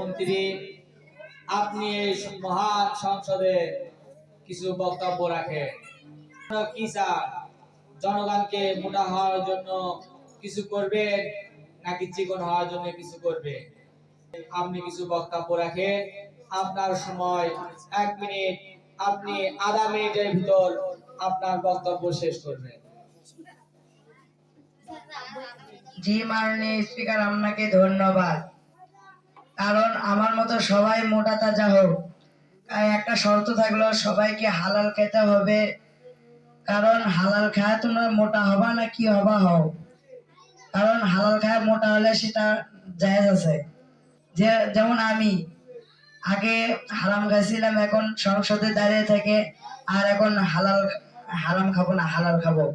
মন্ত্রী, আপনি এই মহান সংসদে কিছু বক্তব্য রাখেন। কি চান? জনগণকে মোটা হওয়ার জন্য কিছু করবেন নাকি চিকন হওয়ার জন্য কিছু করবেন? আপনি কিছু বক্তব্য রাখেন। আপনার সময় 1 মিনিট। আপনি আধা মিনিটের ভিতর আপনার বক্তব্য শেষ করবেন। জি মাননীয় স্পিকার, আপনাকে ধন্যবাদ। কারণ আমার মতো সবাই মোটা তাজা হোক, একটা শর্ত থাকলো, সবাইকে হালাল খেতে হবে। কারণ হালাল খায় তোমরা মোটা হবা না কি হবা হও, কারণ হালাল খায় মোটা হলে সেটা জায়েজ আছে। যেমন আমি আগে হারাম খাইছিলাম, এখন সংসদে দাঁড়িয়ে থেকে আর এখন হারাম খাবো না, হালাল খাবো।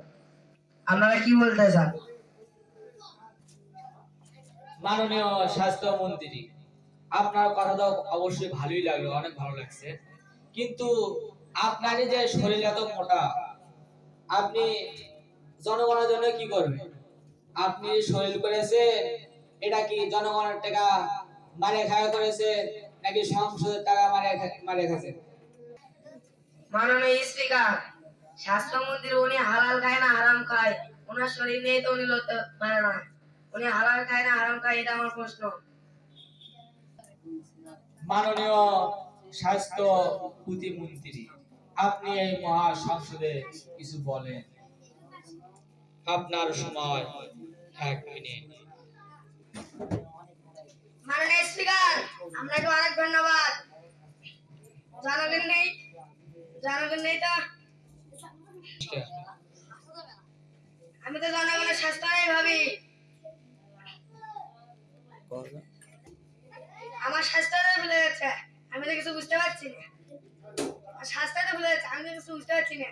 আপনারা কি বলতে চান? মাননীয় স্বাস্থ্যমন্ত্রী, আপনার কথা তো অবশ্যই ভালোই লাগলো, অনেক ভালো লাগছে। কিন্তু আপনার এই যে শরীর এত মোটা, আপনি জনগণের জন্য কি করবেন? আপনি শরীর করেছেন, এটা কি জনগণের টাকা মারে খাওয়া করেছেন নাকি সংসদের টাকা মারে খাচ্ছেন? মাননীয় স্পিকার, স্বাস্থ্যমন্ত্রী উনি হালাল খায় না হারাম খায়? ওনার শরীর নেই তো উনি লড়তে পারে না। উনি হালাল খায় না হারাম খায়, এটা আমার প্রশ্ন। মাননীয় স্বাস্থ্য প্রতিমন্ত্রী, আপনি এই মহা সংসদে কিছু বলেন। আপনার সময় 1 মিনিট। মাননীয় স্পিকার, আপনাকে অনেক ধন্যবাদ। জনগণ নেই তো আমি তো জনগণের স্বাস্থ্য নিয়ে ভাবি। আমার স্বাস্থ্যটা ভুলে যাচ্ছে, আমি তো কিছু বুঝতে পারছি না। স্বাস্থ্যটা ভুলে যাচ্ছে, আমি তো কিছু বুঝতে পারছি না।